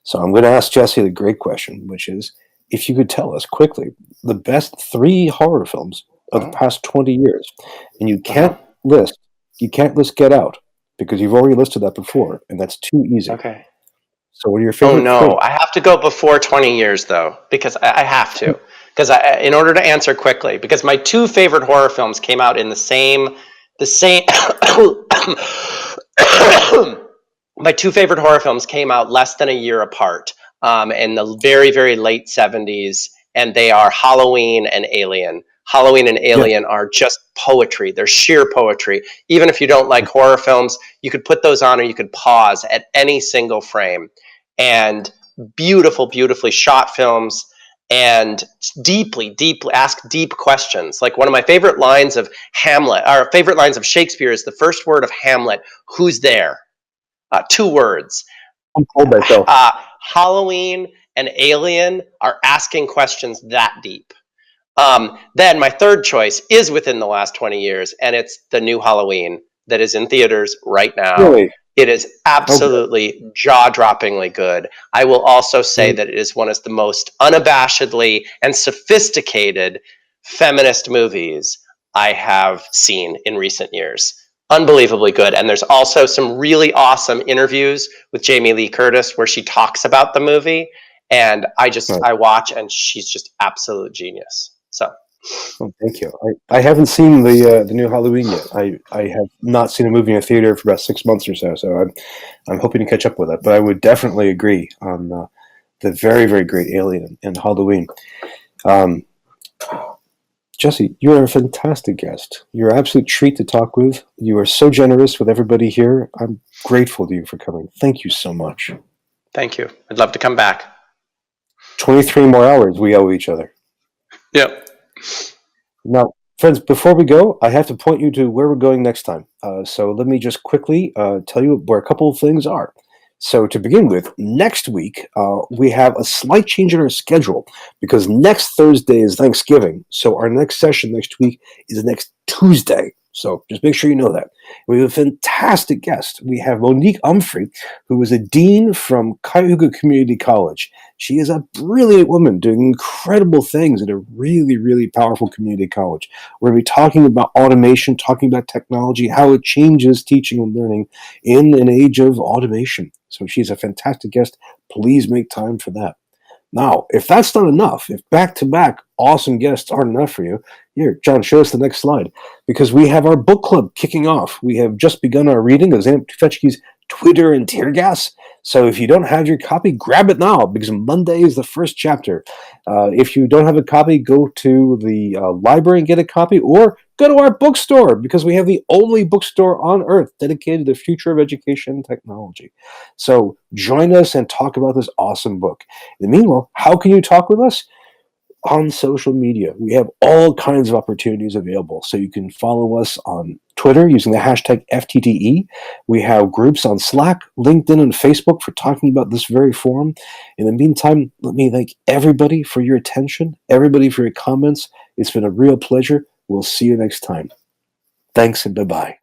So I'm going to ask Jesse the great question, which is, if you could tell us quickly the best 3 horror films of the past 20 years, and you can't list Get Out, because you've already listed that before, and that's too easy. Okay. So what are your favorite? Oh no, I have to go before 20 years though, because I have to. Because in order to answer quickly, because my 2 favorite horror films came out in the same. My 2 favorite horror films came out less than a year apart, in the very, very late 70s, and they are Halloween and Alien. Halloween and Alien are just poetry. They're sheer poetry. Even if you don't like horror films, you could put those on, or you could pause at any single frame. And beautifully shot films, and deeply ask deep questions. Like, one of my favorite lines of Hamlet, or favorite lines of Shakespeare, is the first word of Hamlet, "Who's there?" 2 words. I'm told myself. Halloween and Alien are asking questions that deep. Then my third choice is within the last 20 years, and it's the new Halloween that is in theaters right now. Really? It is absolutely jaw-droppingly good. I will also say Great. that it is one of the most unabashedly and sophisticated feminist movies I have seen in recent years. Unbelievably good. And there's also some really awesome interviews with Jamie Lee Curtis where she talks about the movie. And Right. I watch, and she's just absolute genius. So Oh, thank you. I haven't seen the new Halloween yet. I have not seen a movie in a theater for about 6 months or so. So I'm hoping to catch up with it. But I would definitely agree on the very, very great Alien and Halloween. Um, Jesse, you are a fantastic guest. You're an absolute treat to talk with. You are so generous with everybody here. I'm grateful to you for coming. Thank you so much. thank you. I'd love to come back. 23 more hours we owe each other. Yep. Now, friends, before we go, I have to point you to where we're going next time. So let me just quickly tell you where a couple of things are. So to begin with, next week, we have a slight change in our schedule because next Thursday is Thanksgiving. So our next session next week is next Tuesday. So just make sure you know that. We have a fantastic guest. We have Monique Umphrey, who is a dean from Cuyahoga Community College. She is a brilliant woman doing incredible things at a really, really powerful community college. We're going to be talking about automation, talking about technology, how it changes teaching and learning in an age of automation. So she's a fantastic guest. Please make time for that. Now, if that's not enough, if back-to-back awesome guests aren't enough for you, here, John, show us the next slide. Because we have our book club kicking off. We have just begun our reading of Zant Tufekci's Twitter and Tear Gas. So if you don't have your copy, grab it now, because Monday is the first chapter. If you don't have a copy, go to the library and get a copy, or go to our bookstore, because we have the only bookstore on earth dedicated to the future of education and technology. So join us and talk about this awesome book. In the meanwhile, how can you talk with us? On social media. We have all kinds of opportunities available. So you can follow us on Twitter using the hashtag FTTE. We have groups on Slack, LinkedIn, and Facebook for talking about this very forum. In the meantime, let me thank everybody for your attention, everybody for your comments. It's been a real pleasure. We'll see you next time. Thanks and bye-bye.